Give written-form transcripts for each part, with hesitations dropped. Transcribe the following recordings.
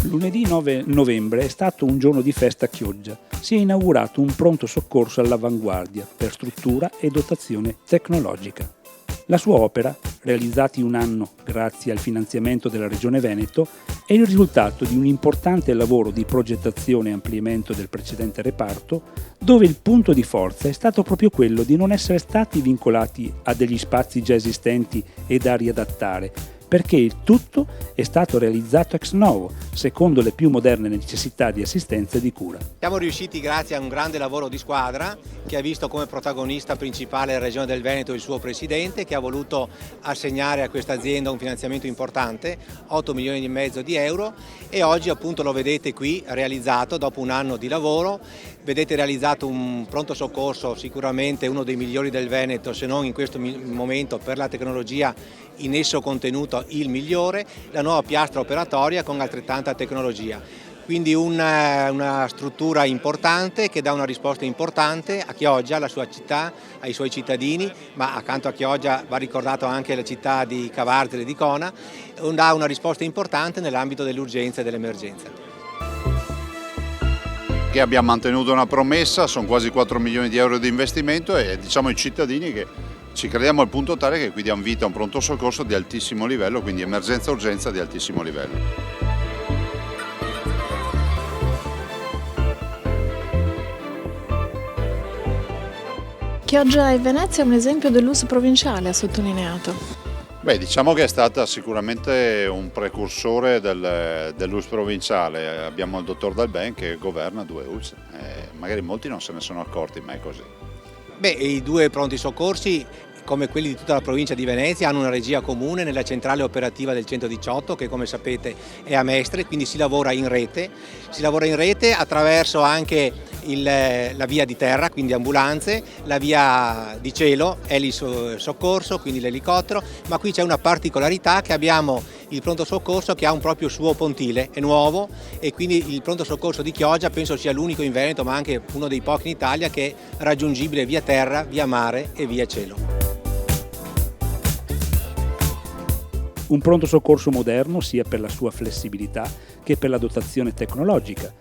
Lunedì 9 novembre è stato un giorno di festa a Chioggia. Si è inaugurato un pronto soccorso all'avanguardia per struttura e dotazione tecnologica. La sua opera, realizzata in un anno grazie al finanziamento della Regione Veneto, è il risultato di un importante lavoro di progettazione e ampliamento del precedente reparto, dove il punto di forza è stato proprio quello di non essere stati vincolati a degli spazi già esistenti e da riadattare, perché il tutto è stato realizzato ex novo, secondo le più moderne necessità di assistenza e di cura. Siamo riusciti grazie a un grande lavoro di squadra che ha visto come protagonista principale la Regione del Veneto e il suo Presidente, che ha voluto assegnare a questa azienda un finanziamento importante, 8 milioni e mezzo di euro, e oggi appunto lo vedete qui realizzato dopo un anno di lavoro. Vedete realizzato un pronto soccorso sicuramente uno dei migliori del Veneto, se non in questo momento per la tecnologia in esso contenuto il migliore, la nuova piastra operatoria con altrettanta tecnologia. Quindi una struttura importante che dà una risposta importante a Chioggia, alla sua città, ai suoi cittadini, ma accanto a Chioggia va ricordato anche la città di Cavarzere e di Cona, dà una risposta importante nell'ambito dell'urgenza e dell'emergenza. Che abbiamo mantenuto una promessa, sono quasi 4 milioni di euro di investimento e diciamo ai cittadini che ci crediamo al punto tale che qui diamo vita a un pronto soccorso di altissimo livello, quindi emergenza-urgenza di altissimo livello. Chioggia e Venezia è un esempio dell'uso provinciale, ha sottolineato. Beh, diciamo che è stata sicuramente un precursore dell'ULSS provinciale. Abbiamo il dottor Dalben che governa 2 ULSS, magari molti non se ne sono accorti, ma è così. Beh, i 2 pronti soccorsi, come quelli di tutta la provincia di Venezia, hanno una regia comune nella centrale operativa del 118 che come sapete è a Mestre, quindi si lavora in rete attraverso anche la via di terra, quindi ambulanze, la via di cielo, elisoccorso, quindi l'elicottero, ma qui c'è una particolarità che abbiamo il pronto soccorso che ha un proprio suo pontile, è nuovo e quindi il pronto soccorso di Chioggia penso sia l'unico in Veneto ma anche uno dei pochi in Italia che è raggiungibile via terra, via mare e via cielo. Un pronto soccorso moderno sia per la sua flessibilità che per la dotazione tecnologica.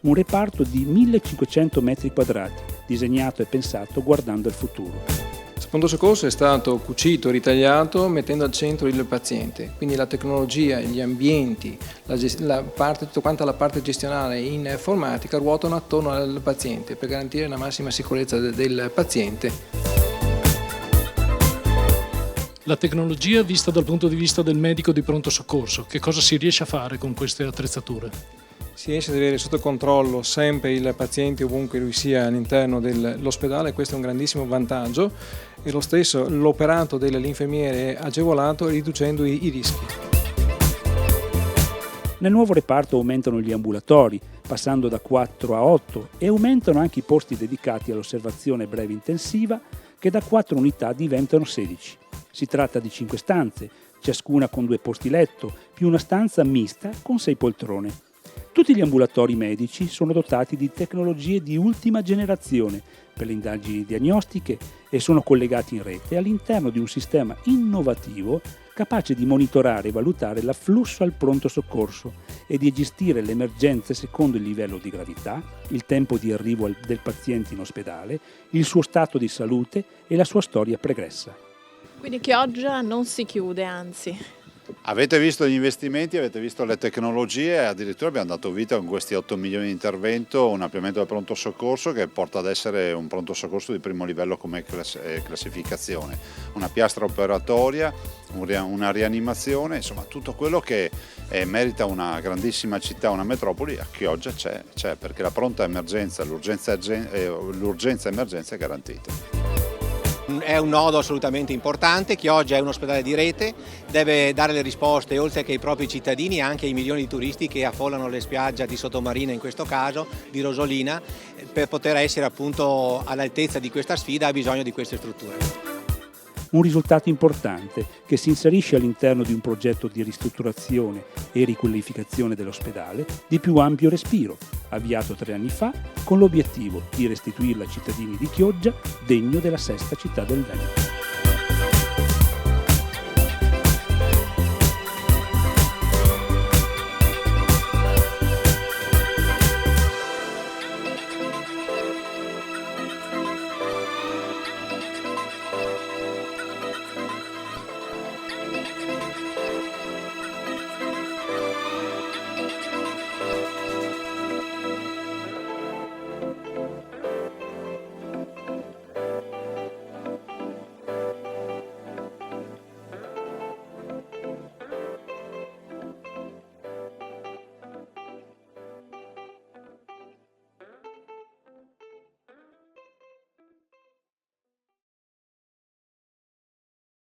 Un reparto di 1500 metri quadrati, disegnato e pensato guardando il futuro. Il pronto soccorso è stato cucito, ritagliato, mettendo al centro il paziente, quindi la tecnologia, gli ambienti, tutta quanta la parte gestionale in informatica ruotano attorno al paziente per garantire la massima sicurezza del paziente. La tecnologia vista dal punto di vista del medico di pronto soccorso, che cosa si riesce a fare con queste attrezzature? Si riesce ad avere sotto controllo sempre il paziente ovunque lui sia all'interno dell'ospedale, questo è un grandissimo vantaggio e lo stesso l'operato dell'infermiere è agevolato riducendo i rischi. Nel nuovo reparto aumentano gli ambulatori, passando da 4 a 8 e aumentano anche i posti dedicati all'osservazione breve intensiva che da 4 unità diventano 16. Si tratta di 5 stanze, ciascuna con 2 posti letto, più una stanza mista con 6 poltrone. Tutti gli ambulatori medici sono dotati di tecnologie di ultima generazione per le indagini diagnostiche e sono collegati in rete all'interno di un sistema innovativo capace di monitorare e valutare l'afflusso al pronto soccorso e di gestire le emergenze secondo il livello di gravità, il tempo di arrivo del paziente in ospedale, il suo stato di salute e la sua storia pregressa. Quindi Chioggia non si chiude, anzi. Avete visto gli investimenti, avete visto le tecnologie, addirittura abbiamo dato vita con questi 8 milioni di intervento, un ampliamento del pronto soccorso che porta ad essere un pronto soccorso di primo livello come classificazione, una piastra operatoria, una rianimazione, insomma tutto quello che merita una grandissima città, una metropoli, a Chioggia c'è perché la pronta emergenza, l'urgenza emergenza è garantita. È un nodo assolutamente importante, Chioggia è un ospedale di rete, deve dare le risposte oltre che ai propri cittadini anche ai milioni di turisti che affollano le spiagge di Sottomarina in questo caso, di Rosolina, per poter essere appunto all'altezza di questa sfida ha bisogno di queste strutture. Un risultato importante che si inserisce all'interno di un progetto di ristrutturazione e riqualificazione dell'ospedale di più ampio respiro, avviato 3 anni fa con l'obiettivo di restituirlo ai cittadini di Chioggia degno della sesta città del Veneto.